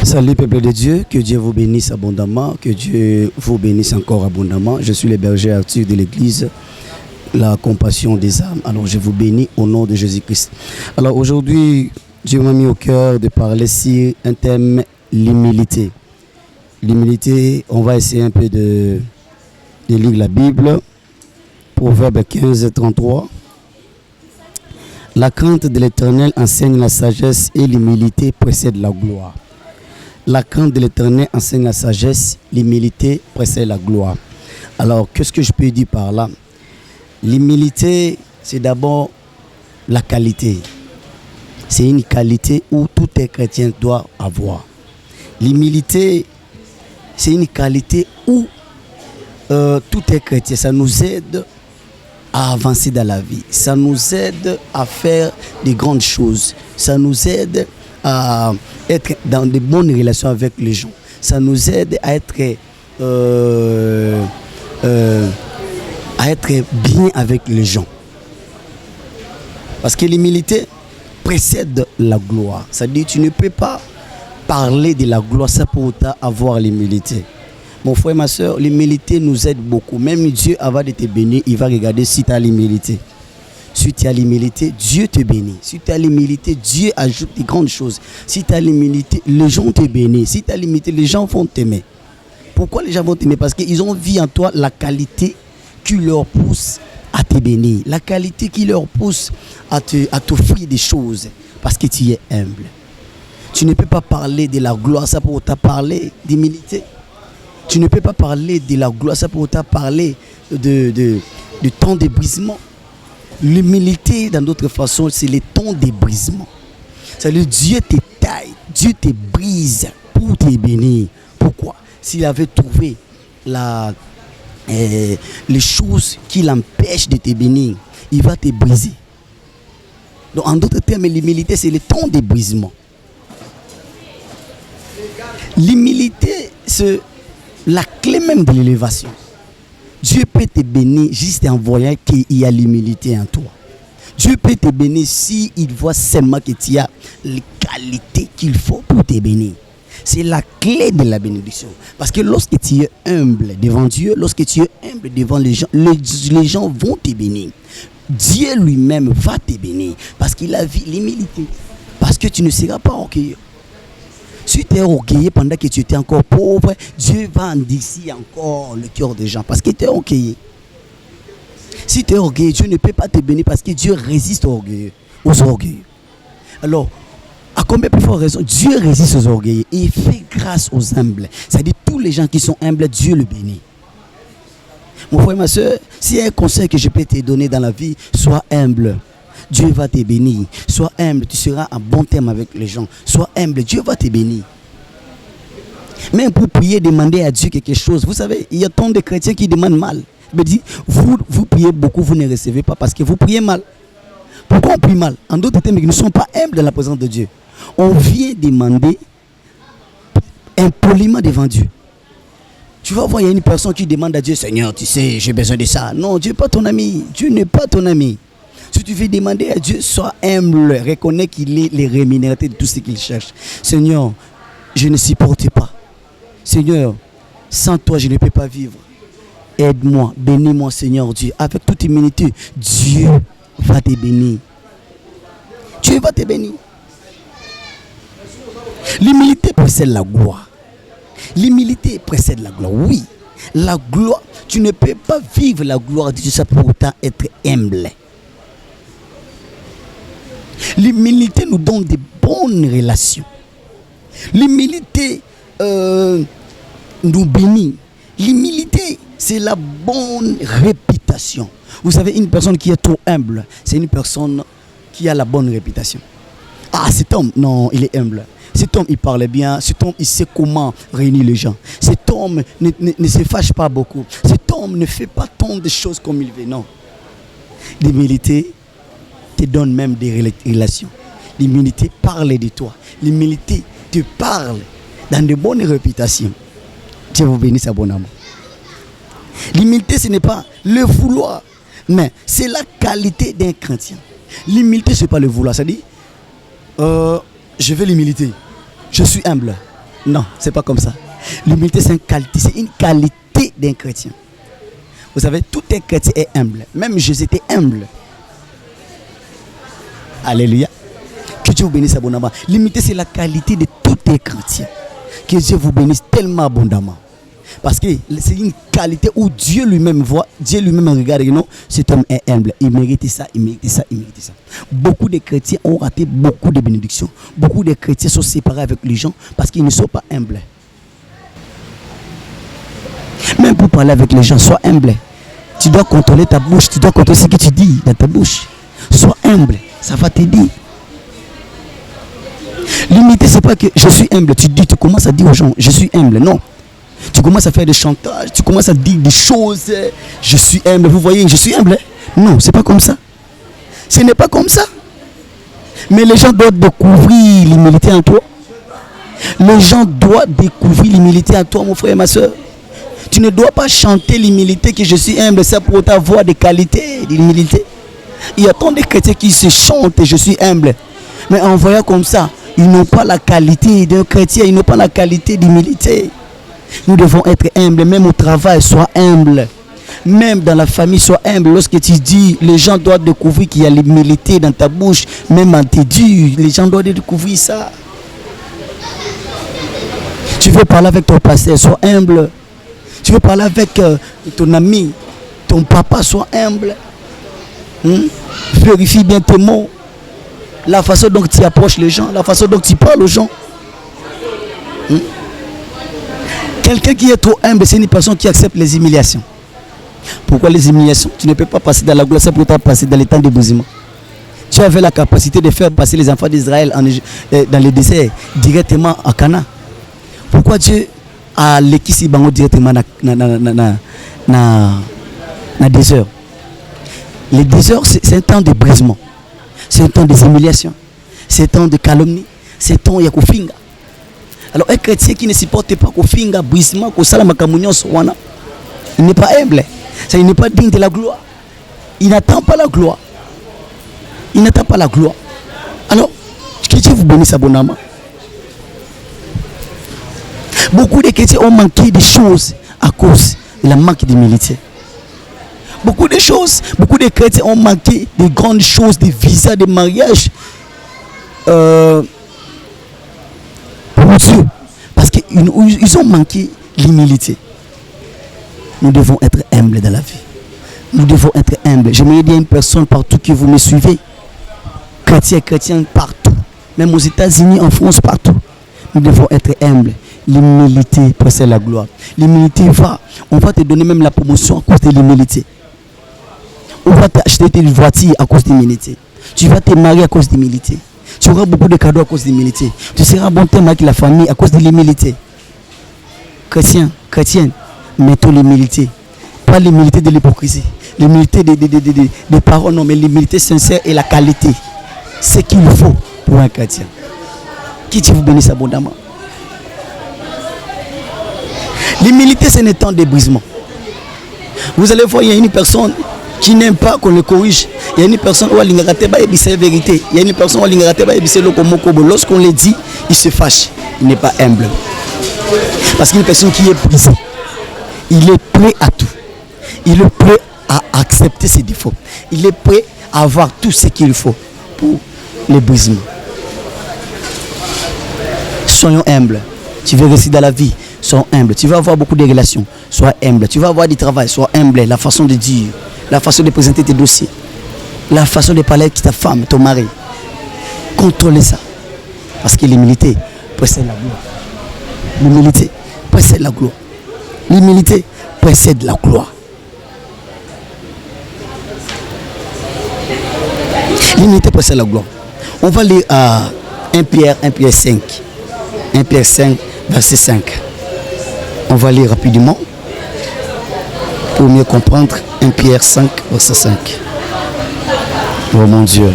Salut peuple de Dieu, que Dieu vous bénisse abondamment, que Dieu vous bénisse encore abondamment. Je suis le berger Arthur de l'église La Compassion des âmes. Alors je vous bénis au nom de Jésus-Christ. Alors aujourd'hui, Dieu m'a mis au cœur de parler sur un thème, l'humilité. L'humilité, on va essayer un peu de lire la Bible. Proverbe 15, 33. La crainte de l'Éternel enseigne la sagesse et l'humilité précède la gloire. La crainte de l'Éternel enseigne la sagesse, l'humilité précède la gloire. Alors, qu'est-ce que je peux dire par là? L'humilité, c'est d'abord la qualité. C'est une qualité où tout un chrétien doit avoir. L'humilité, c'est une qualité où tout un chrétien, ça nous aide à avancer dans la vie. Ça nous aide à faire de grandes choses. Ça nous aide à être dans de bonnes relations avec les gens. Ça nous aide à être bien avec les gens. Parce que l'humilité précède la gloire. C'est-à-dire que tu ne peux pas parler de la gloire sans pour autant avoir l'humilité. Mon frère, ma soeur, l'humilité nous aide beaucoup. Même Dieu, avant de te bénir, il va regarder si tu as l'humilité. Si tu as l'humilité, Dieu te bénit. Si tu as l'humilité, Dieu ajoute des grandes choses. Si tu as l'humilité, les gens te bénissent. Si tu as l'humilité, les gens vont t'aimer. Pourquoi les gens vont t'aimer? Parce qu'ils ont vu en toi la qualité qui leur pousse à te bénir. La qualité qui leur pousse à t'offrir des choses. Parce que tu es humble. Tu ne peux pas parler de la gloire sans pour autant parler d'humilité. Tu ne peux pas parler de la gloire sans pour autant parler de temps de brisement. L'humilité, dans d'autres façons, c'est le temps de brisement. C'est-à-dire Dieu te taille, Dieu te brise pour te bénir. Pourquoi? S'il avait trouvé les choses qui l'empêchent de te bénir, il va te briser. Donc, en d'autres termes, l'humilité, c'est le temps de brisement. L'humilité, c'est la clé même de l'élévation. Dieu peut te bénir juste en voyant qu'il y a l'humilité en toi. Dieu peut te bénir s'il voit seulement que tu as les qualités qu'il faut pour te bénir. C'est la clé de la bénédiction. Parce que lorsque tu es humble devant Dieu, lorsque tu es humble devant les gens vont te bénir. Dieu lui-même va te bénir. Parce qu'il a vu l'humilité. Parce que tu ne seras pas orgueilleux. Si tu es orgueilleux pendant que tu étais encore pauvre, Dieu va endurcir encore le cœur des gens parce que tu es orgueilleux. Si tu es orgueilleux, Dieu ne peut pas te bénir parce que Dieu résiste aux orgueilleux. Alors, à combien plus forte raison, Dieu résiste aux orgueilleux et il fait grâce aux humbles. C'est-à-dire tous les gens qui sont humbles, Dieu le bénit. Mon frère, ma soeur, s'il y a un conseil que je peux te donner dans la vie, sois humble. Dieu va te bénir. Sois humble, tu seras en bon terme avec les gens. Sois humble, Dieu va te bénir. Même pour prier, demander à Dieu quelque chose. Vous savez, il y a tant de chrétiens qui demandent mal. Je me dis, vous priez beaucoup, vous ne recevez pas parce que vous priez mal. Pourquoi on prie mal? En d'autres termes, ils ne sont pas humbles dans la présence de Dieu. On vient demander impoliment devant Dieu. Tu vas voir, il y a une personne qui demande à Dieu, Seigneur, tu sais, j'ai besoin de ça. Non, Dieu n'est pas ton ami. Dieu n'est pas ton ami. Si tu veux demander à Dieu, sois humble, reconnais qu'il est les rémunérateur de tout ce qu'il cherche. Seigneur, je ne supporte pas. Seigneur, sans toi, je ne peux pas vivre. Aide-moi, bénis-moi, Seigneur Dieu. Avec toute humilité, Dieu va te bénir. Dieu va te bénir. L'humilité précède la gloire. L'humilité précède la gloire, oui. La gloire, tu ne peux pas vivre la gloire de Dieu sans pour autant être humble. L'humilité nous donne de bonnes relations. L'humilité nous bénit. L'humilité, c'est la bonne réputation. Vous savez, une personne qui est trop humble, c'est une personne qui a la bonne réputation. Ah, cet homme, non, il est humble. Cet homme, il parle bien. Cet homme, il sait comment réunir les gens. Cet homme ne se fâche pas beaucoup. Cet homme ne fait pas tant de choses comme il veut. Non. L'humilité te donne même des relations. L'humilité parle de toi. L'humilité te parle dans de bonnes réputations. Dieu vous bénisse abondamment. L'humilité, ce n'est pas le vouloir, mais c'est la qualité d'un chrétien. L'humilité, ce n'est pas le vouloir. C'est-à-dire, je veux l'humilité. Je suis humble. Non, c'est pas comme ça. L'humilité, c'est une qualité d'un chrétien. Vous savez, tout un chrétien est humble. Même Jésus était humble. Alléluia. Que Dieu vous bénisse abondamment. L'humilité, c'est la qualité de tout un chrétien. Que Dieu vous bénisse tellement abondamment. Parce que c'est une qualité où Dieu lui-même voit, Dieu lui-même regarde, non, cet homme est humble. Il mérite ça, il mérite ça, il mérite ça. Beaucoup de chrétiens ont raté beaucoup de bénédictions. Beaucoup de chrétiens sont séparés avec les gens parce qu'ils ne sont pas humbles. Même pour parler avec les gens, sois humble. Tu dois contrôler ta bouche, tu dois contrôler ce que tu dis dans ta bouche. Sois humble, ça va t'aider. L'humilité, c'est pas que je suis humble. Tu commences à dire aux gens, je suis humble. Non. Tu commences à faire des chantages, tu commences à dire des choses. Je suis humble, vous voyez, je suis humble. Non, c'est pas comme ça. Ce n'est pas comme ça. Mais les gens doivent découvrir l'humilité en toi. Les gens doivent découvrir l'humilité en toi, mon frère et ma soeur. Tu ne dois pas chanter l'humilité que je suis humble, ça pour avoir des qualités d'humilité. Il y a tant de chrétiens qui se chantent je suis humble. Mais en voyant comme ça, ils n'ont pas la qualité d'un chrétien, ils n'ont pas la qualité d'humilité. Nous devons être humbles, même au travail, sois humble. Même dans la famille, sois humble. Lorsque tu dis, les gens doivent découvrir qu'il y a l'humilité dans ta bouche, même en tes durs, les gens doivent découvrir ça. Tu veux parler avec ton pasteur, sois humble. Tu veux parler avec ton ami, ton papa, sois humble. Vérifie bien tes mots. La façon dont tu approches les gens, la façon dont tu parles aux gens. Quelqu'un qui est trop humble, c'est une personne qui accepte les humiliations. Pourquoi les humiliations? Tu ne peux pas passer dans la gloire, c'est pour toi passer dans les temps d'ébousement. Tu avais la capacité de faire passer les enfants d'Israël dans le désert directement à Cana. Pourquoi Dieu a l'équisi bango directement dans le désert? Le désert, c'est un temps de brisement. C'est un temps de humiliation. C'est un temps de calomnie. C'est un temps de kofinga. Alors un chrétien qui ne supporte pas kofinga, brisement, kosala makamunyo sowana, il n'est pas humble. Ça, il n'est pas digne de la gloire. Il n'attend pas la gloire. Il n'attend pas la gloire. Alors, que Dieu vous bénisse abondamment. Beaucoup de chrétiens ont manqué de choses à cause de la manque d'humilité. Beaucoup de choses, beaucoup de chrétiens ont manqué de grandes choses, de visas, de mariage pour Dieu. Parce qu'ils ont manqué l'humilité. Nous devons être humbles dans la vie. Nous devons être humbles. J'aimerais dire à une personne partout que vous me suivez, chrétiens partout, même aux États-Unis, en France, partout. Nous devons être humbles. L'humilité précède la gloire. L'humilité on va te donner même la promotion à cause de l'humilité. On va t'acheter une voiture à cause de l'humilité. Tu vas te marier à cause de l'humilité. Tu auras beaucoup de cadeaux à cause de l'humilité. Tu seras bon terme avec la famille à cause de l'humilité. Chrétienne, mettons l'humilité. Pas l'humilité de l'hypocrisie. L'humilité des paroles, non, mais l'humilité sincère et la qualité. C'est ce qu'il faut pour un chrétien. Qui Dieu vous bénisse abondamment. L'humilité, c'est un temps de brisement. Vous allez voir, il y a une personne qui n'aime pas qu'on le corrige. Il y a une personne où il y a une vérité. Il y a une personne où il y a une lorsqu'on le dit, il se fâche. Il n'est pas humble. Parce qu'une personne qui est brisée, il est prêt à tout. Il est prêt à accepter ses défauts. Il est prêt à avoir tout ce qu'il faut pour le brisement. Soyons humbles. Tu veux réussir dans la vie, sois humble. Tu vas avoir beaucoup de relations, sois humble. Tu vas avoir du travail, sois humble. La façon de dire, la façon de présenter tes dossiers, la façon de parler avec ta femme, ton mari. Contrôlez ça. Parce que l'humilité précède la gloire. L'humilité précède la gloire. L'humilité précède la gloire. L'humilité précède la gloire. On va lire à 1 Pierre 5. 1 Pierre 5, verset 5. On va lire rapidement pour mieux comprendre. 1 Pierre 5, verset 5. Oh mon Dieu.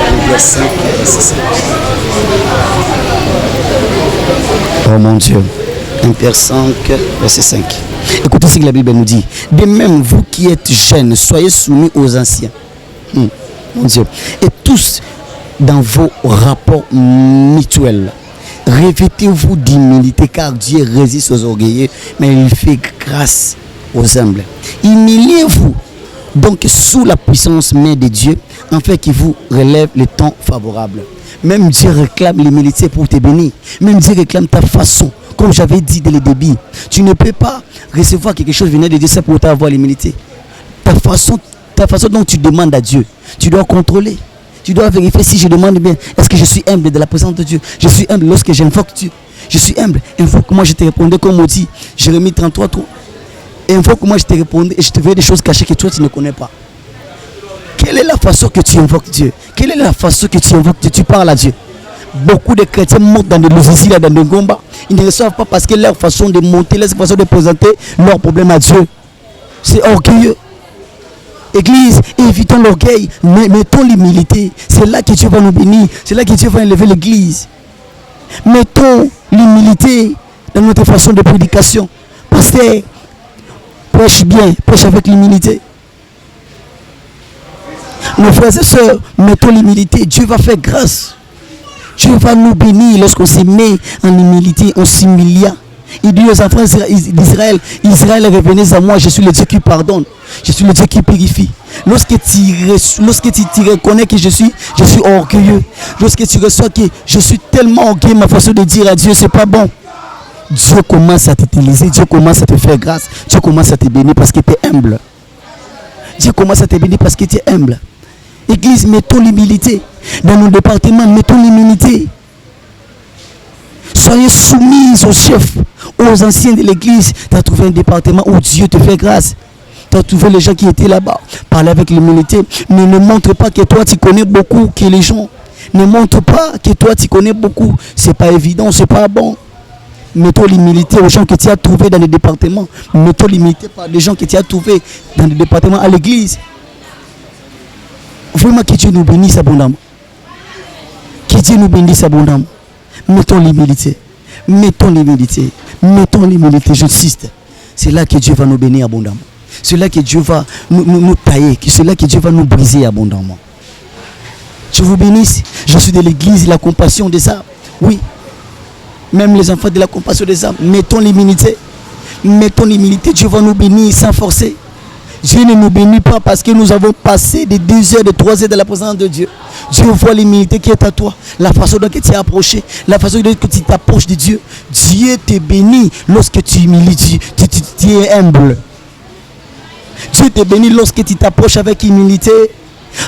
1 Pierre 5, verset 5. Oh mon Dieu. 1 Pierre 5, verset 5. Écoutez ce que la Bible nous dit. De même, vous qui êtes jeunes, soyez soumis aux anciens. Mon Dieu. Et tous dans vos rapports mutuels. Revêtez-vous d'humilité, car Dieu résiste aux orgueilleux, mais il fait grâce aux humbles. Humiliez-vous donc sous la puissance main de Dieu, afin qu'il vous relève le temps favorable. Même Dieu réclame l'humilité pour te bénir. Même Dieu réclame ta façon. Comme j'avais dit dès le début, tu ne peux pas recevoir quelque chose venant de Dieu, c'est pour t'avoir l'humilité. Ta façon dont tu demandes à Dieu, tu dois contrôler. Tu dois vérifier si je demande bien. Est-ce que je suis humble de la présence de Dieu? Je suis humble lorsque j'invoque Dieu. Je suis humble. Invoque-moi, je te répondais comme on dit. Jérémie 33, 3. Invoque-moi, je te répondais et je te verrai des choses cachées que toi tu ne connais pas. Quelle est la façon que tu invoques Dieu? Quelle est la façon que tu invoques Dieu? Tu parles à Dieu. Beaucoup de chrétiens montent dans des logiciels, dans des gombas. Ils ne reçoivent pas parce que leur façon de monter, leur façon de présenter leur problème à Dieu, c'est orgueilleux. Église, évitons l'orgueil, mettons l'humilité. C'est là que Dieu va nous bénir. C'est là que Dieu va élever l'église. Mettons l'humilité dans notre façon de prédication. Pasteur, prêche bien, prêche avec l'humilité. Mes frères et sœurs, mettons l'humilité. Dieu va faire grâce. Dieu va nous bénir lorsqu'on se met en humilité, on s'humilia. Il dit aux enfants d'Israël, Israël, revenez à moi, je suis le Dieu qui pardonne, je suis le Dieu qui purifie. Lorsque tu reconnais que je suis orgueilleux, lorsque tu reçois que je suis tellement orgueilleux, ma façon de dire à Dieu, c'est pas bon. Dieu commence à t'utiliser, Dieu commence à te faire grâce, Dieu commence à te bénir parce que tu es humble. Dieu commence à te bénir parce que tu es humble. Église, mettons l'humilité. Dans nos départements, mettons l'humilité. Soyez soumis aux chefs, aux anciens de l'église. Tu as trouvé un département où Dieu te fait grâce. Tu as trouvé les gens qui étaient là-bas. Parlez avec l'humilité. Mais ne montre pas que toi tu connais beaucoup que les gens. Ne montre pas que toi tu connais beaucoup. C'est pas évident, c'est pas bon. Mettons l'humilité aux gens que tu as trouvés dans les départements. Mettons l'humilité par les gens que tu as trouvés dans les départements à l'église. Vraiment que Dieu nous bénisse abondamment. Que Dieu nous bénisse abondamment. Mettons l'humilité. Mettons l'humilité. Mettons l'humilité, j'insiste. C'est là que Dieu va nous bénir abondamment. C'est là que Dieu va nous tailler. C'est là que Dieu va nous briser abondamment. Je vous bénisse. Je suis de l'église, la compassion des âmes. Oui. Même les enfants de la compassion des âmes. Mettons l'humilité. Mettons l'humilité. Dieu va nous bénir sans forcer. Dieu ne nous bénit pas parce que nous avons passé des 2 heures, de 3 heures de la présence de Dieu. Dieu voit l'humilité qui est à toi, la façon dont tu es approché, la façon dont tu t'approches de Dieu. Dieu te bénit lorsque tu humilies, tu es humble. Dieu te bénit lorsque tu t'approches avec humilité.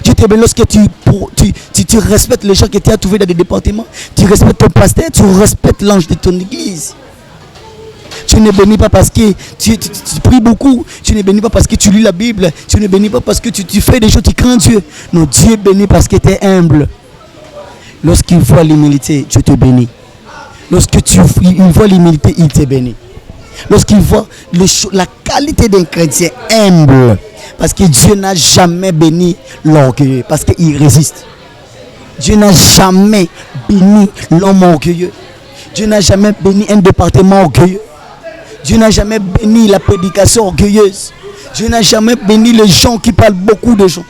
Dieu te bénit lorsque tu respectes les gens que tu as trouvés dans des départements. Tu respectes ton pasteur, tu respectes l'ange de ton église. Tu ne bénis pas parce que tu pries beaucoup. Tu ne bénis pas parce que tu lis la Bible. Tu ne bénis pas parce que tu fais des choses, tu crains Dieu. Non, Dieu bénit parce que tu es humble. Lorsqu'il voit l'humilité, Dieu te bénit. Lorsqu'il voit l'humilité, il te bénit. Lorsqu'il voit la qualité d'un chrétien humble. Parce que Dieu n'a jamais béni l'orgueilleux. Parce qu'il résiste. Dieu n'a jamais béni l'homme orgueilleux. Dieu n'a jamais béni un département orgueilleux. Dieu n'a jamais béni la prédication orgueilleuse. Dieu n'a jamais béni les gens qui parlent beaucoup de gens.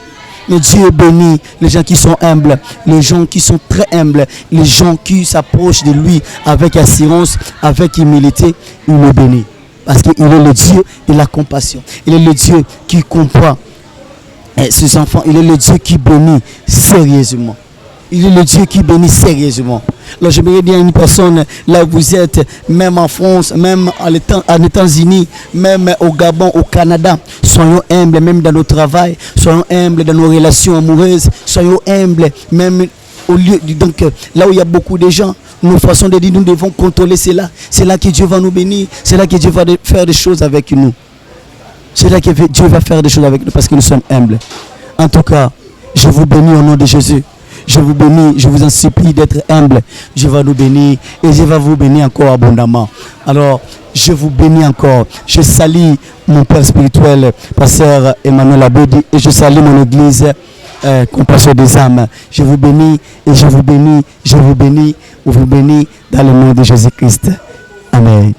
Mais Dieu bénit les gens qui sont humbles, les gens qui sont très humbles, les gens qui s'approchent de lui avec assurance, avec humilité. Il le bénit. Parce qu'il est le Dieu de la compassion. Il est le Dieu qui comprend ses enfants. Il est le Dieu qui bénit sérieusement. Il est le Dieu qui bénit sérieusement. Alors j'aimerais dire à une personne, là où vous êtes, même en France, même en États-Unis, même au Gabon, au Canada, soyons humbles même dans nos travail, soyons humbles dans nos relations amoureuses, soyons humbles même au lieu, donc là où il y a beaucoup de gens, nos façons de dire, nous devons contrôler cela. C'est là que Dieu va nous bénir, c'est là que Dieu va faire des choses avec nous. C'est là que Dieu va faire des choses avec nous parce que nous sommes humbles. En tout cas, je vous bénis au nom de Jésus. Je vous bénis, je vous en supplie d'être humble. Je vais nous bénir et je vais vous bénir encore abondamment. Alors, je vous bénis encore. Je salue mon père spirituel, pasteur Emmanuel Abedi, et je salue mon église Compassion des âmes. Je vous bénis et je vous bénis, je vous bénis dans le nom de Jésus-Christ. Amen.